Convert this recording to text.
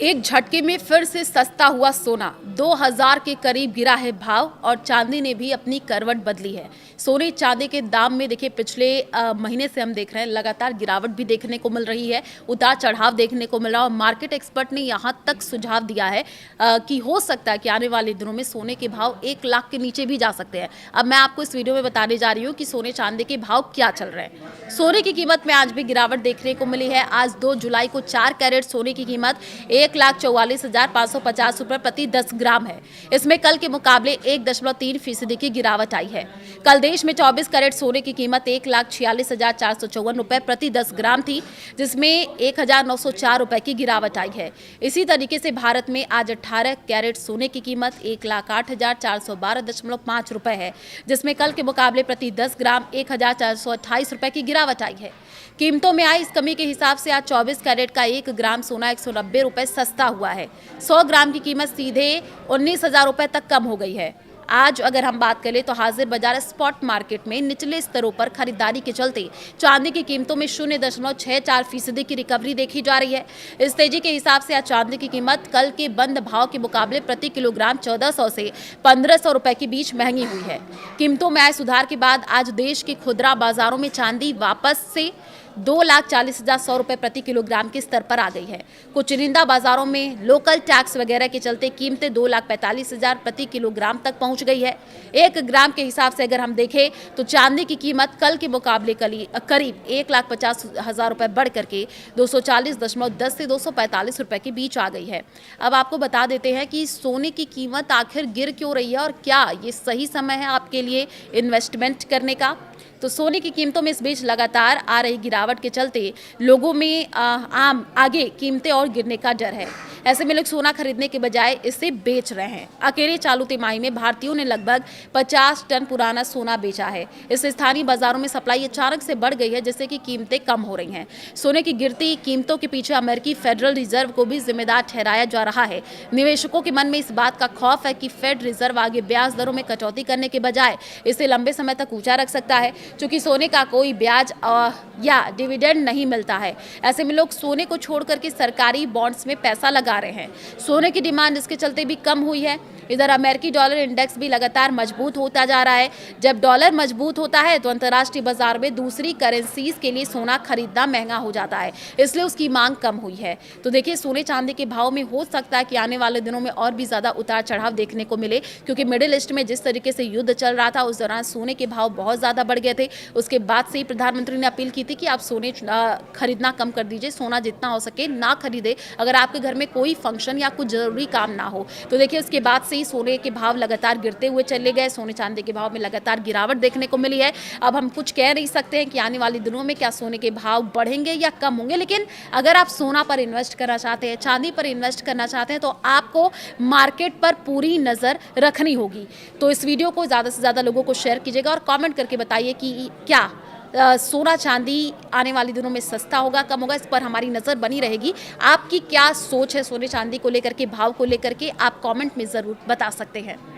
एक झटके में फिर से सस्ता हुआ सोना 2000 के करीब गिरा है भाव और चांदी ने भी अपनी करवट बदली है। सोने चांदी के दाम में देखिए पिछले महीने से हम देख रहे हैं लगातार गिरावट भी देखने को मिल रही है, उतार चढ़ाव देखने को मिल रहा है। और मार्केट एक्सपर्ट ने यहाँ तक सुझाव दिया है कि हो सकता है कि आने वाले दिनों में सोने के भाव 1 लाख के नीचे भी जा सकते हैं। अब मैं आपको इस वीडियो में बताने जा रही हूँ कि सोने चांदी के भाव क्या चल रहे हैं। सोने की कीमत में आज भी गिरावट देखने को मिली है। आज 2 जुलाई को 4 कैरेट सोने की कीमत 1,44,550 रुपए प्रति 10 ग्राम है। इसमें कल के मुकाबले 1.3% की गिरावट आई है। कल देश में 24 कैरेट सोने की कीमत 1,46,454 रुपए प्रति 10 ग्राम थी, जिसमें 1,904 रुपए की गिरावट आई है। इसी तरीके से भारत में आज 18 कैरेट सोने की कीमत 1,08,412.5 रुपए है, जिसमें कल के मुकाबले प्रति 10 ग्राम 1,428 रुपए की गिरावट आई है। कीमतों में आई इस कमी के हिसाब से आज 24 कैरेट का 1 ग्राम सोना 190 रुपए सस्ता हुआ है। 100 ग्राम की कीमत सीधे 19,000 रुपए तक कम हो गई है। आज अगर हम बात करें तो हाजिर बाजार स्पॉट मार्केट में निचले स्तरों पर खरीदारी के चलते चांदी की कीमतों में 0.64% की रिकवरी देखी जा रही है। इस तेजी के हिसाब से आज चांदी की कीमत कल के बंद भाव के मुकाबले प्रति किलोग्राम 1400 से 1500 रुपए के बीच महंगी हुई है। कीमतों में आए सुधार के बाद आज देश के खुदरा बाजारों में चांदी वापस से 2,40,100 रुपए प्रति किलोग्राम के स्तर पर आ गई है। कुछ चुनिंदा बाजारों में लोकल टैक्स वगैरह के चलते कीमतें 2,45,000 प्रति किलोग्राम तक पहुंच गई है। 1 ग्राम के हिसाब से अगर हम देखें तो चांदी की कीमत कल के मुकाबले करीब 1,50,000 रुपए बढ़ करके 240.10 से 245 रुपए के बीच आ गई है। अब आपको बता देते हैं कि सोने की कीमत आखिर गिर क्यों रही है और क्या ये सही समय है आपके लिए इन्वेस्टमेंट करने का। तो सोने की कीमतों में इस बीच लगातार आ रही गिरावट के चलते लोगों में आगे कीमतें और गिरने का डर है। ऐसे में लोग सोना खरीदने के बजाय इसे बेच रहे हैं। अकेले चालू तिमाही में भारतीयों ने लगभग 50 टन पुराना सोना बेचा है। इससे स्थानीय बाजारों में सप्लाई अचानक से बढ़ गई है, जिससे कि कीमतें कम हो रही हैं। सोने की गिरती कीमतों के पीछे अमेरिकी फेडरल रिजर्व को भी जिम्मेदार ठहराया जा रहा है। निवेशकों के मन में इस बात का खौफ है कि फेड रिजर्व आगे ब्याज दरों में कटौती करने के बजाय इसे लंबे समय तक ऊंचा रख सकता है, क्योंकि सोने का कोई ब्याज या डिविडेंड नहीं मिलता है। ऐसे में लोग सोने को छोड़ करके सरकारी बॉन्ड्स में पैसा लगा रहे हैं। सोने की डिमांड इसके चलते भी कम हुई है। इधर अमेरिकी डॉलर इंडेक्स भी लगातार मजबूत होता जा रहा है। जब डॉलर मजबूत होता है तो अंतर्राष्ट्रीय बाजार में दूसरी करेंसीज के लिए सोना खरीदना महंगा हो जाता है, इसलिए उसकी मांग कम हुई है। तो देखिए सोने चांदी के भाव में हो सकता है कि आने वाले दिनों में और भी ज्यादा उतार चढ़ाव देखने को मिले, क्योंकि मिडिल ईस्ट में जिस तरीके से युद्ध चल रहा था उस दौरान सोने के भाव बहुत ज्यादा बढ़ गए थे। उसके बाद से ही प्रधानमंत्री ने अपील की थी कि आप सोने खरीदना कम कर दीजिए, सोना जितना हो सके ना खरीदे अगर आपके घर में कोई फंक्शन या कुछ जरूरी काम ना हो। तो देखिए उसके बाद से ही सोने के भाव लगातार गिरते हुए चले गए। सोने चांदी के भाव में लगातार गिरावट देखने को मिली है। अब हम कुछ कह नहीं सकते हैं कि आने वाले दिनों में क्या सोने के भाव बढ़ेंगे या कम होंगे, लेकिन अगर आप सोना पर इन्वेस्ट करना चाहते हैं, चांदी पर इन्वेस्ट करना चाहते हैं तो आपको मार्केट पर पूरी नजर रखनी होगी। तो इस वीडियो को ज़्यादा से ज़्यादा लोगों को शेयर कीजिएगा और कमेंट करके बताइए कि क्या सोना चांदी आने वाले दिनों में सस्ता होगा, कम होगा। इस पर हमारी नज़र बनी रहेगी। आपकी क्या सोच है सोने चांदी को लेकर के, भाव को लेकर के, आप कमेंट में ज़रूर बता सकते हैं।